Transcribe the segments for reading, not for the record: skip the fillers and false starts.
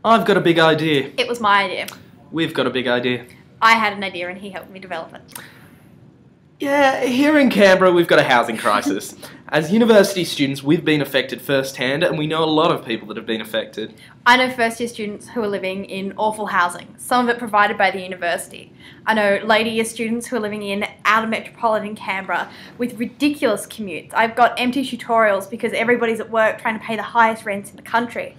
I've got a big idea. It was my idea. We've got a big idea. I had an idea and he helped me develop it. Yeah, here in Canberra we've got a housing crisis. As university students, we've been affected firsthand, and we know a lot of people that have been affected. I know first year students who are living in awful housing, some of it provided by the university. I know later year students who are living in outer metropolitan Canberra with ridiculous commutes. I've got empty tutorials because everybody's at work trying to pay the highest rents in the country.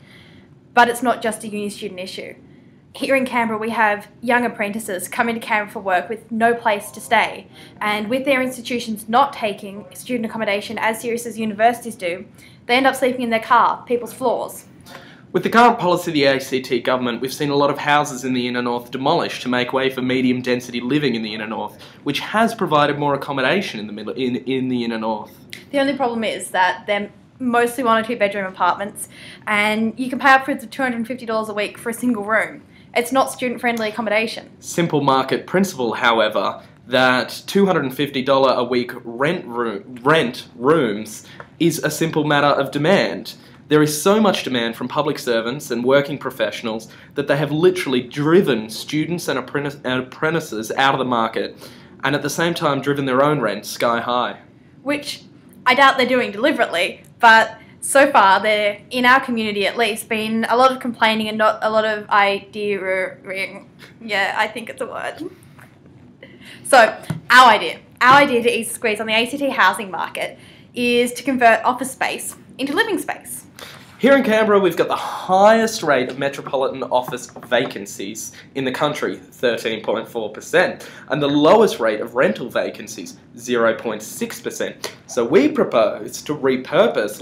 But it's not just a uni student issue. Here in Canberra we have young apprentices coming to Canberra for work with no place to stay, and with their institutions not taking student accommodation as serious as universities do, they end up sleeping in their car, people's floors. With the current policy of the ACT government, we've seen a lot of houses in the inner north demolished to make way for medium density living in the inner north, which has provided more accommodation in the inner north. The only problem is that they're mostly 1 or 2 bedroom apartments, and you can pay upwards of $250 a week for a single room. It's not student-friendly accommodation. Simple market principle, however, that $250 a week rent rooms is a simple matter of demand. There is so much demand from public servants and working professionals that they have literally driven students and apprentices out of the market, and at the same time driven their own rent sky high. Which I doubt they're doing deliberately, but so far, there, in our community at least, been a lot of complaining and not a lot of idea-ing. Yeah, I think it's a word. So, our idea to ease the squeeze on the ACT housing market is to convert office space into living space. Here in Canberra, we've got the highest rate of metropolitan office vacancies in the country, 13.4%, and the lowest rate of rental vacancies, 0.6%. So we propose to repurpose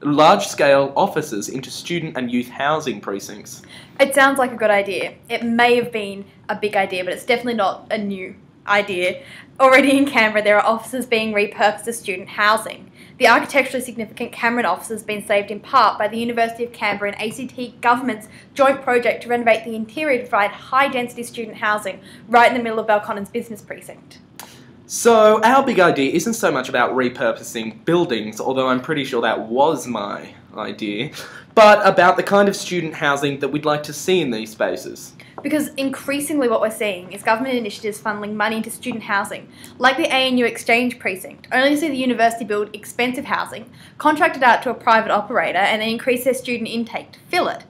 large-scale offices into student and youth housing precincts. It sounds like a good idea. It may have been a big idea, but it's definitely not a new idea. Already in Canberra, there are offices being repurposed as student housing. The architecturally significant Cameron office has been saved in part by the University of Canberra and ACT government's joint project to renovate the interior to provide high-density student housing right in the middle of Belconnen's business precinct. So our big idea isn't so much about repurposing buildings, although I'm pretty sure that was my idea, but about the kind of student housing that we'd like to see in these spaces. Because increasingly what we're seeing is government initiatives funneling money into student housing, like the ANU Exchange Precinct, only to see the university build expensive housing, contract it out to a private operator, and then increase their student intake to fill it.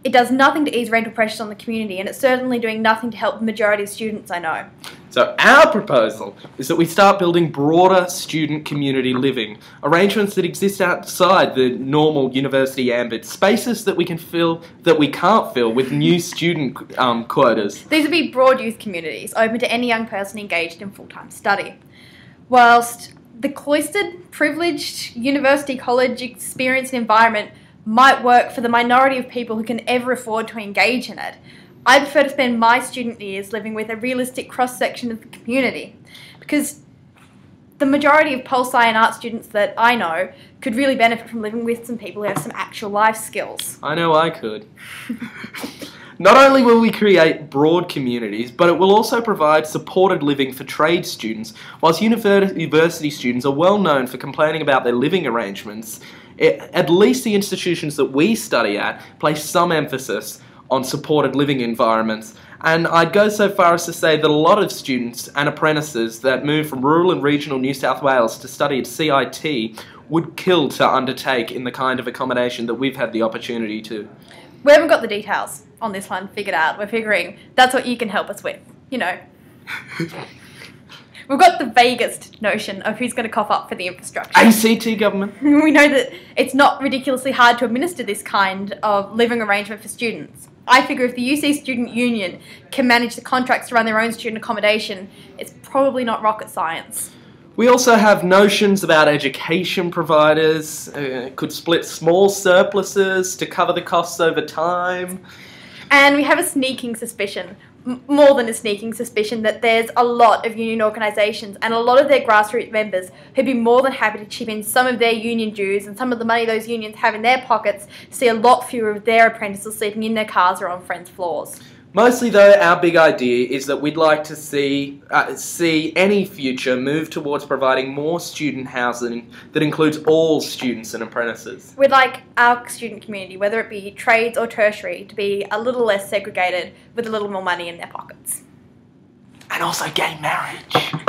It does nothing to ease rental pressures on the community, and it's certainly doing nothing to help the majority of students I know. So our proposal is that we start building broader student community living, arrangements that exist outside the normal university ambit, spaces that we can't fill with new student quotas. These would be broad youth communities, open to any young person engaged in full-time study. Whilst the cloistered, privileged university college experience and environment might work for the minority of people who can ever afford to engage in it, I prefer to spend my student years living with a realistic cross-section of the community, because the majority of pol sci and art students that I know could really benefit from living with some people who have some actual life skills. I know I could. Not only will we create broad communities, but it will also provide supported living for trade students. Whilst university students are well known for complaining about their living arrangements, at least the institutions that we study at place some emphasis on supported living environments, and I'd go so far as to say that a lot of students and apprentices that move from rural and regional New South Wales to study at CIT would kill to undertake in the kind of accommodation that we've had the opportunity to. We haven't got the details on this one figured out. We're figuring that's what you can help us with, you know. We've got the vaguest notion of who's going to cough up for the infrastructure. ACT government. We know that it's not ridiculously hard to administer this kind of living arrangement for students. I figure if the UC Student Union can manage the contracts to run their own student accommodation, it's probably not rocket science. We also have notions about education providers, could split small surpluses to cover the costs over time. And we have a sneaking suspicion, more than a sneaking suspicion, that there's a lot of union organisations and a lot of their grassroots members who'd be more than happy to chip in some of their union dues and some of the money those unions have in their pockets to see a lot fewer of their apprentices sleeping in their cars or on friends' floors. Mostly, though, our big idea is that we'd like to see any future move towards providing more student housing that includes all students and apprentices. We'd like our student community, whether it be trades or tertiary, to be a little less segregated with a little more money in their pockets. And also gay marriage.